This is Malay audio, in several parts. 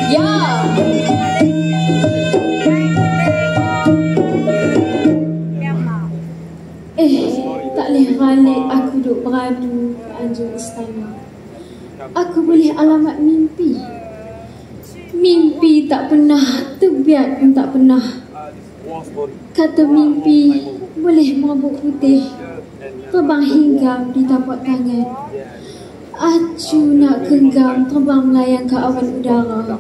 Yeah. beradu ke anjung istana. Aku boleh alamat mimpi. Mimpi tak pernah, terbiat pun tak pernah. Kata mimpi boleh mabuk putih, terbang hinggap di tapak tangan. Acu nak genggam, terbang melayang ke awan udara.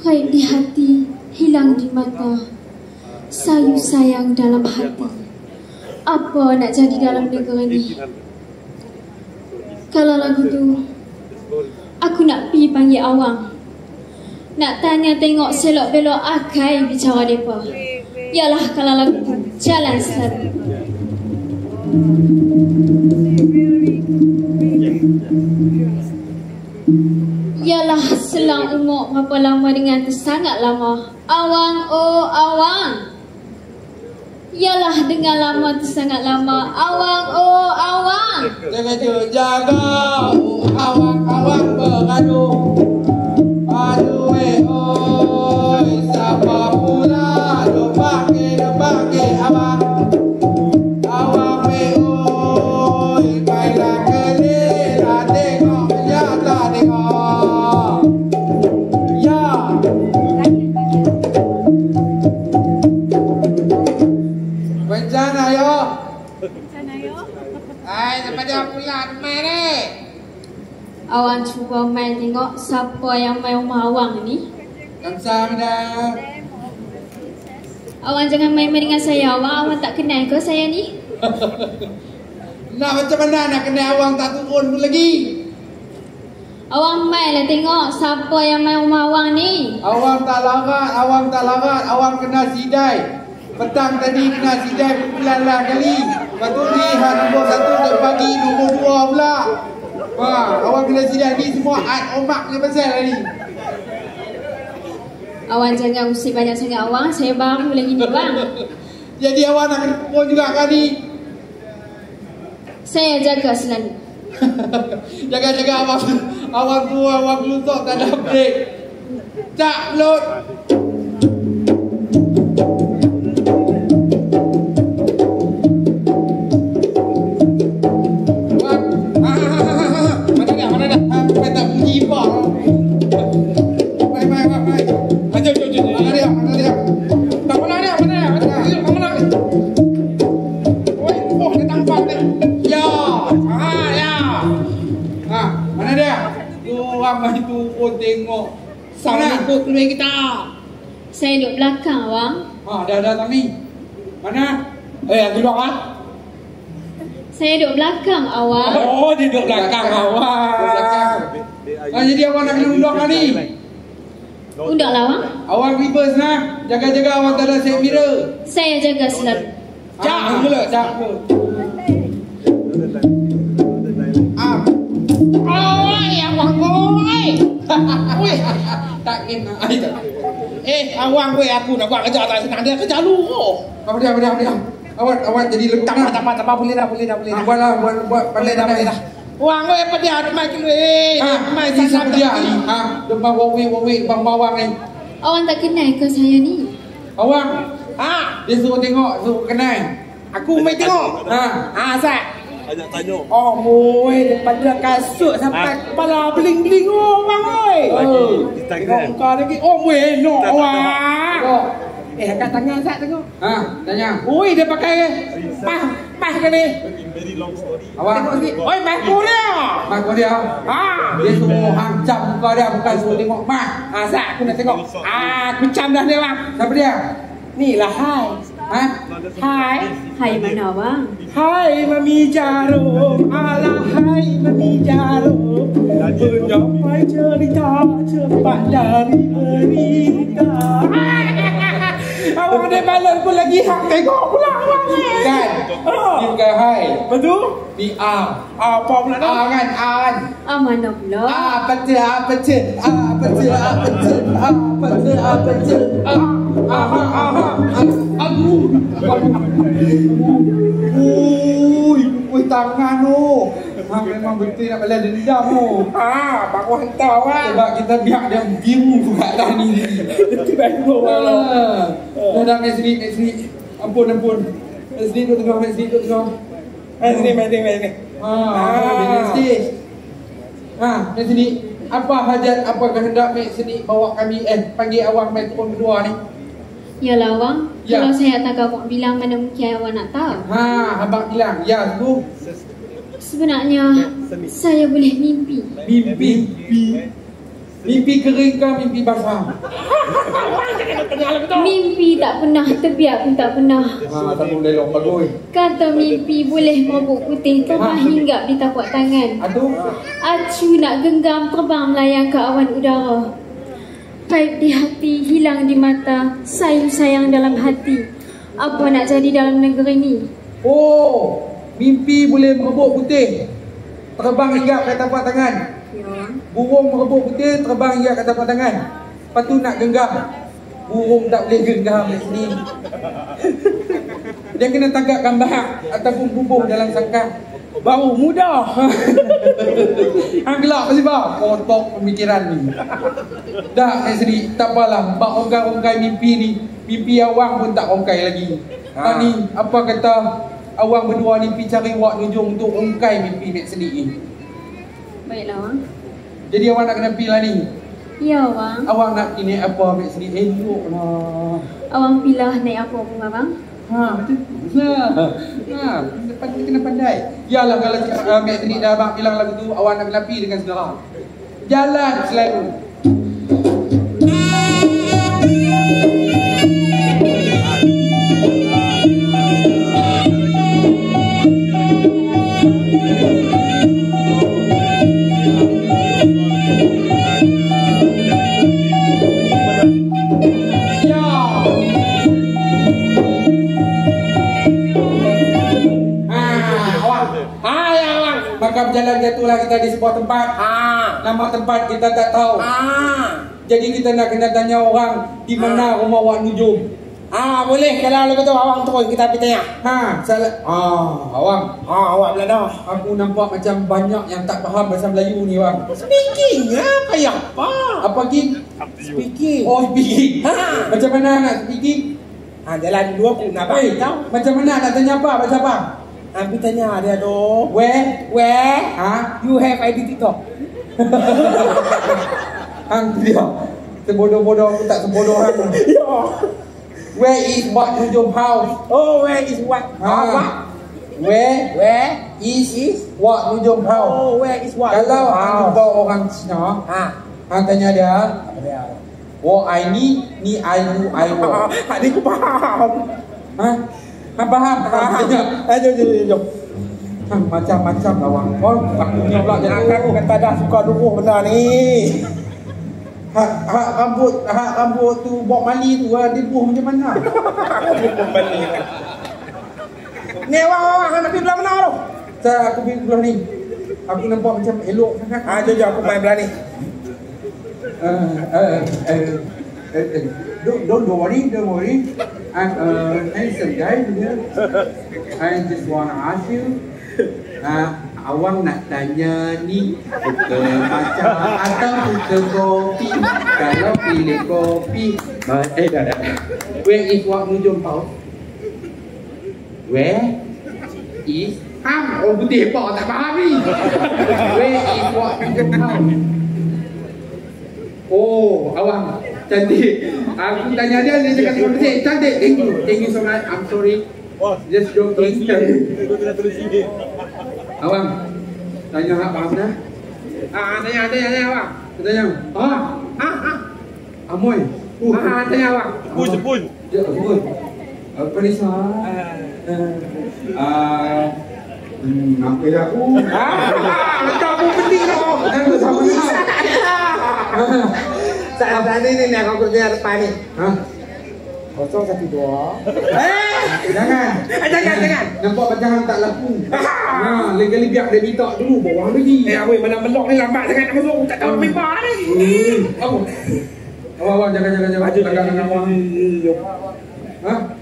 Raib di hati, hilang di mata. Sayu sayang dalam hati. Apa nak jadi dalam negara ni? Kalau lagu tu, aku nak pi panggil awang. Nak tanya tengok selok belok akai bicara mereka. Yalah kalau lagu tu, jalan selalu. Yalah selang umur berapa lama dengan tu sangat lama. Awang oh awang. Yalah dengan lama tu sangat lama. Awang oh awang. Jaga oh awang awang beradu. Aduh oi siapa pula do pakai awang. Awang oi baiklah kelihatan tengok ya tak tengok. Ya. Bencana yo. Hai, sampai dia pula main ni. Awang cuba main tengok siapa yang main rumah awang ni. Kamsahamnida. Awang jangan main-main dengan saya. Awang tak kenal ke saya ni? Nak macam mana nak kenal awang tak turun pun lagi. Awang main lah tengok siapa yang main rumah awang ni. Awang tak larat, awang kena sidai. Petang tadi kena sidai berbulan lah kali. Lepas tu ni nombor 1 dan pagi nombor 2 pula. Awang kena sidai ni semua omak punya pasal lah ni. Awang jangan usik banyak sangat awang. Saya baru lagi ni bang. Jadi awang nak kena pun juga kali. Saya jaga selalu. Jaga-jaga awang tu awang lutok tak ada break. Cak pelut. Itu pun tengok sama ikut keluar kita. Saya duduk belakang awang. Dah datang ni. Mana? Yang keluar ah? Saya duduk belakang awang. Oh, dia duduk belakang awang. Jadi awang nak kena undang lah ni. Undang lah awang. Awang reverse lah. Jaga-jaga awang tak ada set mirror. Saya jaga selalu. Cak pula, cak pula. Weh, tak kena. Awang weh aku nak buat kerja tak senang dia kerja lu. Apa dia? Awak jadi lekuk. Tak apa boleh dah. Buat boleh dah. Wang weh apa dia ada mai kilo mai sisa dia ni. Depan wawi bang bawang ni. Awang tak kenal ke saya ni? Awang. Dia suruh tengok, suruh kenal. Aku mai tengok. Sat. Ajak tanya. Oh, boy, daripada kasut sampai kepala bling-bling orang, oi. Instagram. Kau lagi. Oh, boy, no, awak. Angkat tangan Sat tengok. Tanya. Oi, dia pakai pas ke ni? Very long story. Awak tengok sikit. Oi, mahku dia. Dia suruh hancam muka dia, bukan suruh tengok mah. Sat, aku nak tengok. Aku cam dah dia, bang. Siapa dia? Ni lah, hai. Hai mana bang? Hai Mami Jarum, alah hai Mami Jarum. Penyampai cerita cepat dari berita. Awak ada balon pun lagi hak tengok pula awak ni. Kan? Dia bukan hai. Betul? Di A. Apa pula tu? A kan? Mana pula? Apa tu? Ui tangan tu. Memang betul nak balas dendam tu. Baru hantar awak. Sebab kita biar dia biru kat lah ni. Itu baru. Dah next week. Ampun. Next week tu tengah. Sini. Dengan stage. Di sini. Apa hajat, apa kehendak mek sini bawa kami panggil awak mek turun berdua ni? Yalah awang, Ya. kalau saya tak awak bilang mana mungkin awak nak tahu. Abang bilang, ya tu. Sebenarnya saya boleh mimpi. Mimpi kering ke mimpi basah? Mimpi tak pernah, terbiak pun tak pernah. Tak boleh lelok bagus. Kata mimpi boleh mabuk putih terbang hinggap di tapak tangan. Aduh. Acu nak genggam terbang melayang ke awan udara. Paip di hati, hilang di mata, sayu sayang dalam hati. Apa nak jadi dalam negeri ni? Oh, mimpi boleh merebut putih. Terbang hinggap ke tapak tangan. Ya. Burung merebut putih, terbang hinggap ke tapak tangan. Lepas tu nak genggam. Burung tak boleh genggam kat sini. Dia kena tangkap gambar ataupun bubuh dalam sangkar. Baru mudah. Hang gelak pasti bah. Kotok pemikiran ni. Dah kat sini, tak apalah. Bak ongkai-ongkai mimpi ni. Mimpi awang pun tak ongkai lagi. Ni apa kata awang berdua ni pergi cari wak nujung untuk ongkai mimpi kat sini ni. Baiklah awang. Jadi awak nak kena pilih lah ni. Ya awang. Awak nak pergi naik apa kat sini? Elok lah. Awang pilih naik apa pun abang? Betul. Lepas tu kena pandai. Yalah kalau Mek Tini dah abang bilang lagu tu, awak nak kena pergi dengan segera. Jalan selalu. Maka berjalan jatuhlah kita di sebuah tempat. Nama tempat kita tak tahu. Jadi kita nak kena tanya orang di mana rumah Wak Nujum. Boleh kalau lu kata awang turun kita pergi tanya. Salah. Awang. Awak belanda. Aku nampak macam banyak yang tak faham bahasa Melayu ni, Wang. Speaking kayak apa? Apa King? Speaking. Oh, speaking. Macam mana nak speaking? Jalan dulu aku nak tahu. Macam mana nak tanya apa? Bahasa apa? Aku tanya dia tu. Where? You have ID TikTok? Hang dia. Sebodoh-bodoh aku tak sebodoh hang. Where is Wak Nujum house? Oh, where is what? Where is Wak Nujum house? Oh, where is what? Kalau hang jumpa orang Cina, hang tanya dia, Wo ai ni ai wu ai wo. Adik aku faham. Hang faham? Jom. Macam-macam lah Wang. Aku punya pula jadi Aku kata dah suka dulu benda ni. Rambut tu Bob Marley tu dia buh macam mana? Ni awak nak pergi belah mana tu? Aku pergi belah ni. Aku nampak macam elok sangat. Jom aku main belah ni. Don't worry. I'm a handsome guy here. I just wanna ask you, awang nak tanya ni suka maca atau suka kopi? Kalau pilih kopi, dah. Where is Wak Nujum house? Where is orang putih pak tak faham ni. Where is Wak Nujum house? Oh, awang cantik. Aku tanya dia cakap cantik. Thank you so much. I'm sorry. Just joking. Awang, tanya hak bang dah. Tanya awak. Tanya. Amoy. Tanya awak. Sepun. Apa ni sah? Apa dah aku? Macam aku penting tu. Sama ni. Saat ni aku kerja depan ni. 012. Jangan. Nampak macam hang tak laku. Legali biar dia minta dulu bawa lagi. Awak mana melok ni lambat sangat nak masuk. Tak tahu member ni. Apa? Awak jangan. Awak.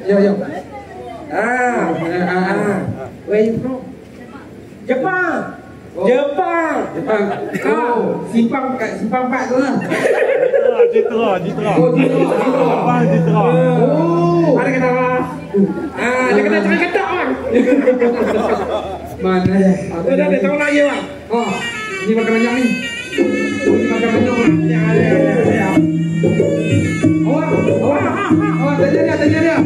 Ya. Where you from? Jepang. Jepang. Simpang 4 tu lah. Jitra. Oh, Jitra. Ada kata apa? Dia kata jangan kata orang. Mana ya? Dah tahu nak je bang. Oh, ini makan banyak ni. Ini makan banyak. Ya. Awak, tanya dia.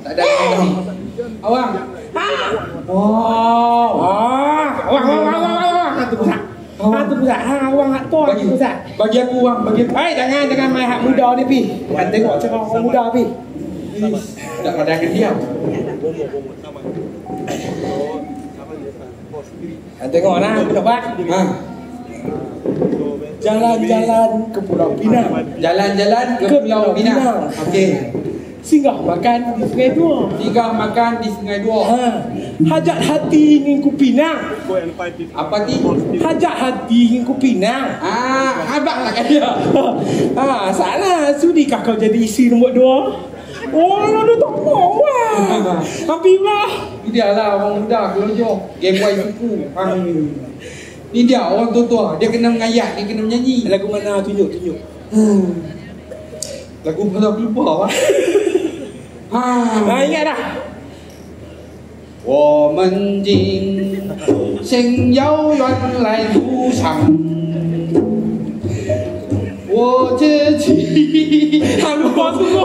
Tak ada lagi. Awang. Awang tu pusat. Awang hak tu pusat. Bagi aku Awang, bagi aku. Jangan main hak muda ni pi. Kan tengok cara orang muda pi. Tak ada yang diam. Kan tengok nah budak bak. Jalan-jalan ke Pulau Pinang. Jalan-jalan ke Pulau Pinang. Okey. Singgah makan di Sungai Dua. Singgah makan di Sungai Dua. Hajat hati ingin ku pinang. Apa ti? Hajat hati ingin ku pinang. Abang lah kan dia. Salah. Sudikah kau jadi isteri nombor 2? Oh, lu tak mau lah. Hampir lah. Dia lah orang muda kelonjok. Game boy suku. Ni dia orang tua-tua. Dia kena mengayak, dia kena menyanyi. Lagu mana? Tunjuk. Lagu mana aku lupa lah. Ingat dah. 我们今生遥远来路上，我自己 lupa sungguh.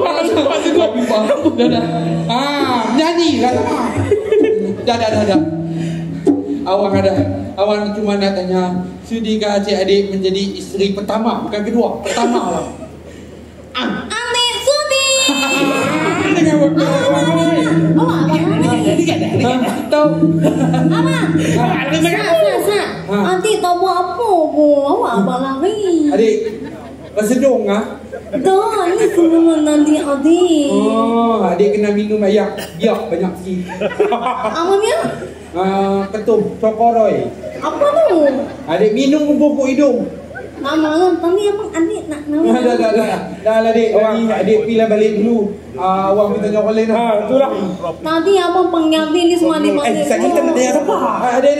Nyanyi lah sama. Dah. Awang cuma nak tanya, sudikah adik menjadi isteri pertama, bukan kedua, pertama lah. Adik sudi. Dengan tahu. Adik tak buat apa pun. Awak abang lari. Adik, bersedung ah? Dah, ni semua nanti adik. Oh, adik kena minum air biak banyak sikit. Amanya? Ketum, cokoroy. Apa tu? Adik minum bubuk hidung. Nama tadi abang adik nak nama. Dah lah adik. Adik pilih balik dulu. Awang minta nyokolin lah. Itulah. Tadi abang panggil adik ni semua adik-adik. Kita nak tanya siapa? Adik.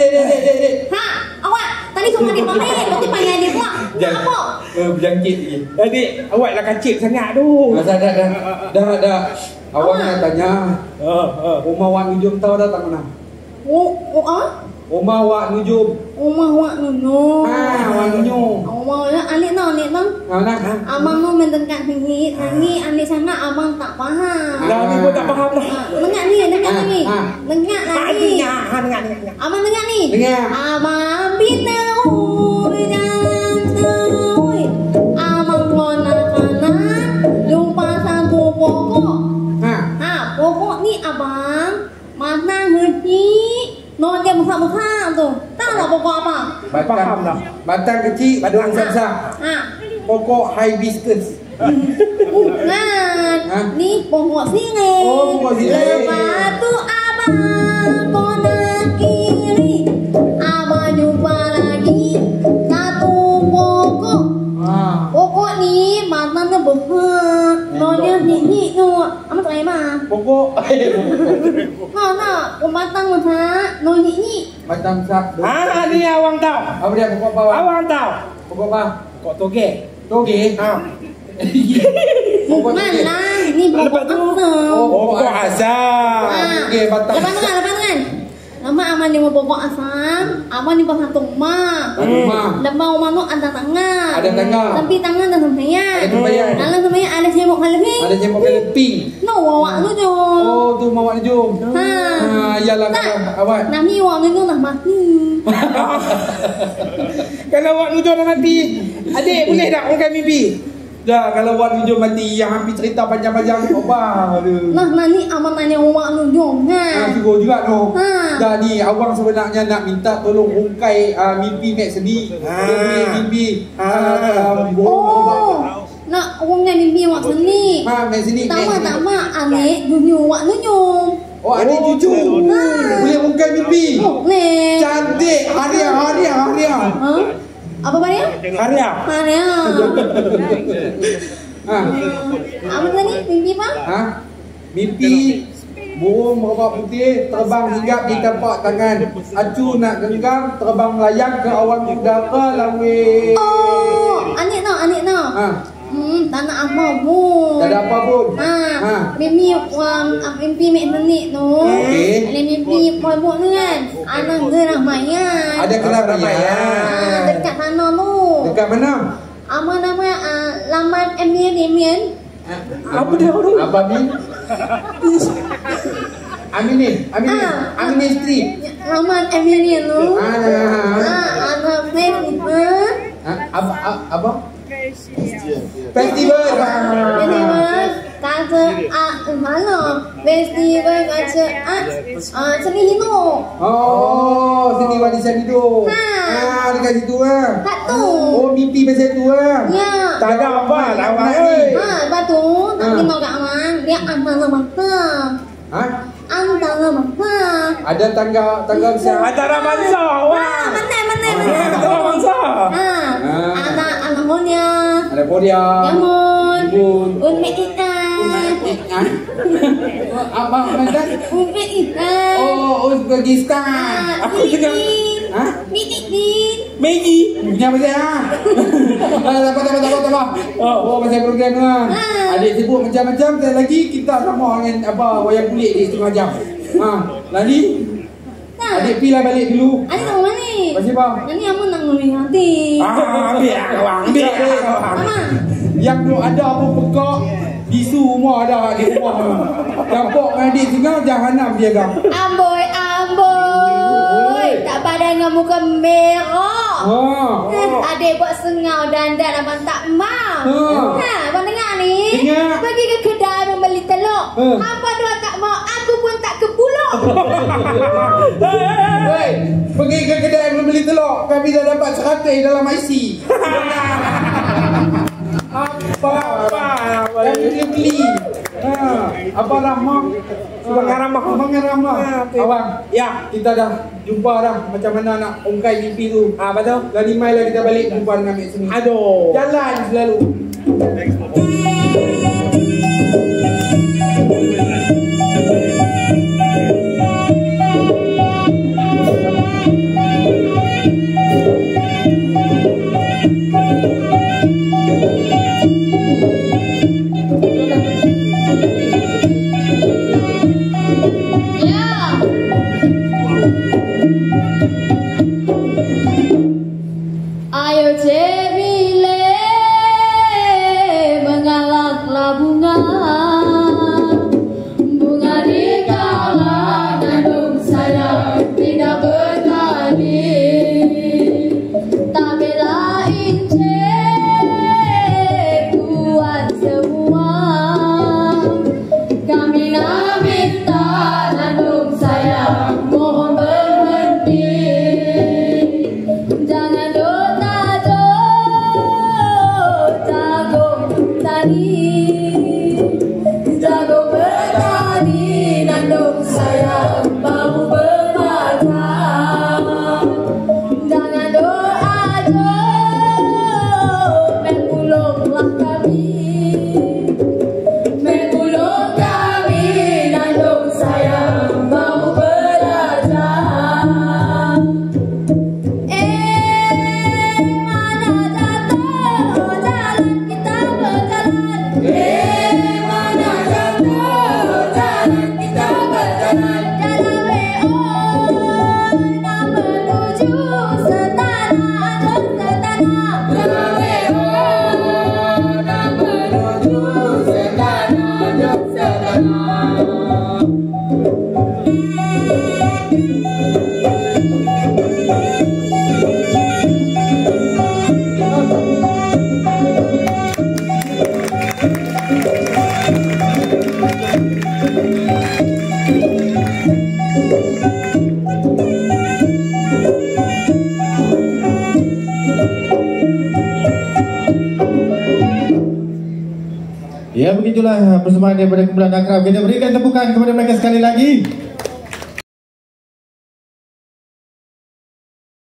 Awak tadi semua adik-adik. Lepas tu panggil adik pula. Apa? Berjangkit lagi. Adik, awak lah kacik sangat tu. Dah. Awang nak tanya. Rumah Wak Nujum tahu dah tak mana? Rumah Wak Nujum. Rumah Wak Nujum. Wak Nujum. Adik tahu. Abang tu mendengar nangis, adik sangat abang tak faham. Dah ni pun tak faham dah. Dengar ni. Dengar lagi. Abang dengar ni. Dengar. Abang bitahui jalan terui. Abang kanak-kanak jumpa satu pokok. Pokok ni abang mana henti. Non dia besar-besar tu. Tahu tak pokok apa? Faham dah. Batang kecil, daun besar. Pokok hibiscus. Bukan. Ni pokok sirih. Oh, pokok sirih. Lepas tu abang konak kiri. Abang jumpa lagi satu pokok. Pokok ni batangnya besar. Nonnya tinggi tu. Abang tak mah. Pokok. Tak, batang besar. Non tinggi. Batang besar. Ni awang tahu. Apa dia pokok apa? Awang tahu. Pokok apa? Kok toge. Toge. Bukan lah. Ni pokok asam. Pokok asam. Toge batang. Lepas kan? Lama abang ni pokok asam. Abang ni pasang rumah. Lepas rumah tu ada tangan. Ada tangan. Tapi tangan dah sembahyang. Ada sembahyang. Dalam sembahyang ada cemok haleping. Ada cemok haleping. No, awak tu je. Oh, tu Wak Nujum. Yalah awak. Nami Wak Nujum dah mati. Kalau Wak Nujum dah mati, adik boleh tak orang mimpi? Dah, kalau Wak Nujum mati yang hampir cerita panjang-panjang ni apa? Nah, ni abang tanya Wak Nujum. Cukup juga tu. Dah ni, awang sebenarnya nak minta tolong ungkai mimpi Mek Sedi. Dia punya mimpi. Nak orang mimpi Wak Seni. Mek Sedi. Tak mak, adik Nujum Wak Nujum. Oh, adik cucu. Boleh ungkai mimpi. Boleh. Cantik. Hariah. Apa Maria? Karya. Maria. Apa tadi? Mimpi apa? Mimpi burung merah putih terbang hinggap di tapak tangan. Acu nak genggam terbang melayang ke awan udara lawe. Oh, anik no. Tak nak apa pun. Tak ada apa pun. Mimpi mek nenek tu. Okey. Ada mimpi buat tu kan. Anak gerah maya. Ada kenapa ya? Dekat mana tu? Dekat mana? Apa nama laman Emien? Apa dia tu? Apa ni? Amin isteri. Laman Emien tu. Anak friend itu. Apa? Festival. Kata mana? Festival kata seni lino. Oh, seni warisan hidup. Dekat situ ah. Kat tu. Oh, mimpi pasal tu ah. Ya. Tak ada apa lah awak. Lepas tu tak kena kat awak. Dia antara mata. Antara mata. Ada tangga besar. Antara bangsa awak. Mana? Antara bangsa. Anak monya. Ada Korea. Yamun. Bun. Umek ikan. Abang Mandan. Umek ikan. Oh, Uzbekistan. Aku dengar. Maggi. Punya pasal Tak apa. Oh, pasal program lah. Adik sibuk macam-macam. Dan lagi kita sama dengan wayang kulit di setengah jam. Lali. Adik pilih balik dulu. Adik nak mana ni? Pasal apa? Nanti kamu nak ngomong nanti. Ambil Mama. Yang tu ada apa pekak di rumah dah di rumah. Campur dengan adik tengah jahanam dia kan. Amboi. Tak pada dengan muka merah. Adik buat sengau dandan abang tak mau. Abang dengar ni. Dengar. Pergi ke kedai membeli telur. Apa dia tak mau, aku pun tak ke buluk. Hei, pergi ke kedai membeli telur. Kami dah dapat 100 dalam IC. Apa? Kami beli. Apa ramah? Mengaramah. Awang, Ya. kita dah jumpa dah macam mana nak ungkai mimpi tu. Betul. Lari mai lah kita balik jumpa dengan Mek Seni. Aduh. Jalan selalu. Ayo cebile mengalaklah bunga di kalangan dong saya tidak bertani tak belain kuat semua kami nak minta dong saya mohon berhenti jangan jago bertani nandung saya mau bermacam jangan doa menggulunglah kami nandung saya mau belajar mana jatuh jalan kita berjalan Ya, begitulah persembahan daripada kumpulan Akrab. Kita berikan tepukan kepada mereka sekali lagi.